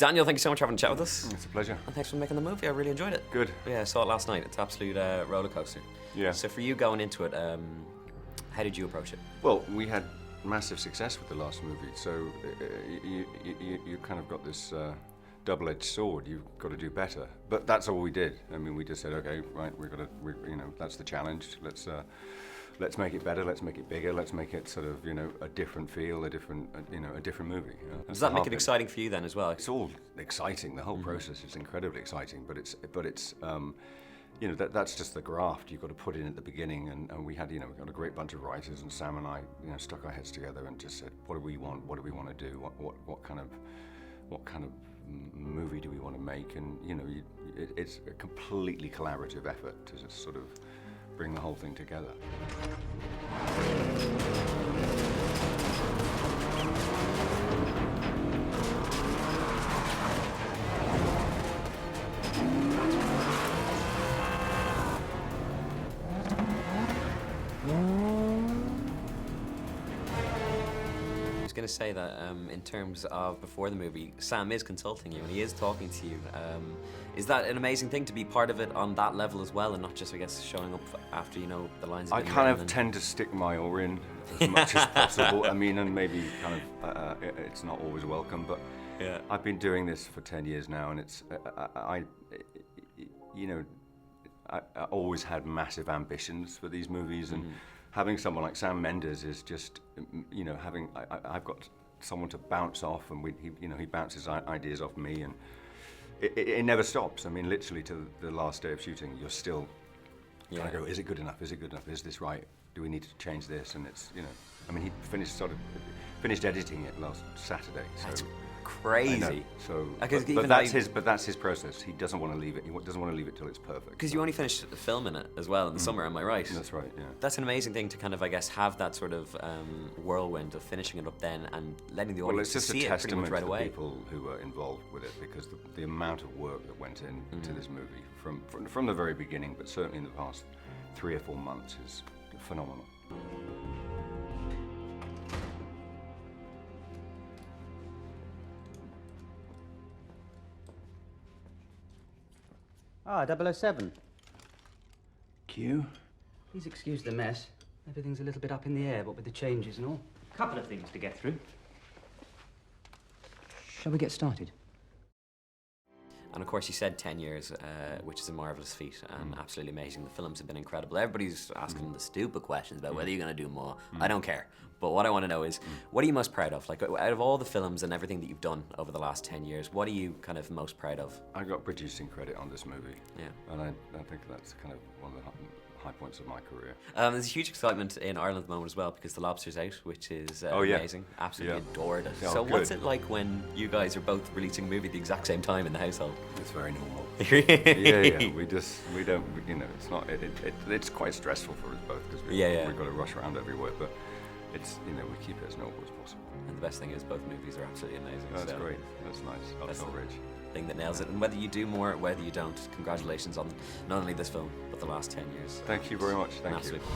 Daniel, thank you so much for having a chat with us. It's a pleasure. And thanks for making the movie. I really enjoyed it. Good. Yeah, I saw it last night. It's an absolute roller coaster. Yeah. So for you going into it, how did you approach it? Well, we had massive success with the last movie, so you kind of got this double-edged sword. You've got to do better. But that's all we did. I mean, we just said, okay, right, that's the challenge. Let's make it better. Let's make it bigger. Let's make it sort of, a different feel, a different movie. Does that make it exciting for you then as well? It's all exciting. The whole process is incredibly exciting. But it's that's just the graft you've got to put in at the beginning. And we had, we got a great bunch of writers, and Sam and I, stuck our heads together and just said, what do we want? What do we want to do? What kind of movie do we want to make? And it's a completely collaborative effort to just sort of bring the whole thing together. I was going to say that in terms of before the movie, Sam is consulting you and he is talking to you. Is that an amazing thing to be part of it on that level as well, and not just, I guess, showing up after the lines? I kind of tend to stick my oar in as much as possible. I mean, and maybe kind of it's not always welcome, but yeah. I've been doing this for 10 years now, and it's I always had massive ambitions for these movies, and having someone like Sam Mendes is just, I've got someone to bounce off, and he bounces ideas off me, and it never stops. I mean, literally to the last day of shooting, you're still trying to go, is it good enough? Is it good enough? Is this right? Do we need to change this? And it's, I mean, he finished editing it last Saturday. So. That's crazy. So, but that's his process. He doesn't want to leave it. He doesn't want to leave it till it's perfect. Because you only finished filming it as well in the summer, am I right? That's right. Yeah. That's an amazing thing to kind of, I guess, have that sort of whirlwind of finishing it up then and letting the audience see it pretty much right away. Well, it's just a testament to the people who were involved with it, because the amount of work that went into this movie from the very beginning, but certainly in the past 3 or 4 months, is phenomenal. Ah, 007. Q? Please excuse the mess. Everything's a little bit up in the air, what with the changes and all. Couple of things to get through. Shall we get started? And of course, you said 10 years, which is a marvellous feat and absolutely amazing. The films have been incredible. Everybody's asking the stupid questions about whether you're going to do more. I don't care. But what I want to know is, what are you most proud of? Like, out of all the films and everything that you've done over the last 10 years, what are you kind of most proud of? I got producing credit on this movie. Yeah. And I think that's kind of one of the high points of my career. There's huge excitement in Ireland at the moment as well, because The Lobster's out, which is amazing. Absolutely adored it. Oh, so good. what's it like when you guys are both releasing a movie at the exact same time in the household? It's very normal. yeah. We don't. It's not. It's quite stressful for us both, because we've got to rush around everywhere. But it's we keep it as normal as possible. And the best thing is both movies are absolutely amazing. That's great. That's nice. That's the rich thing that nails it. And whether you do more, whether you don't, congratulations on not only this film but the last 10 years. Thank you very much. Thank you. Absolutely.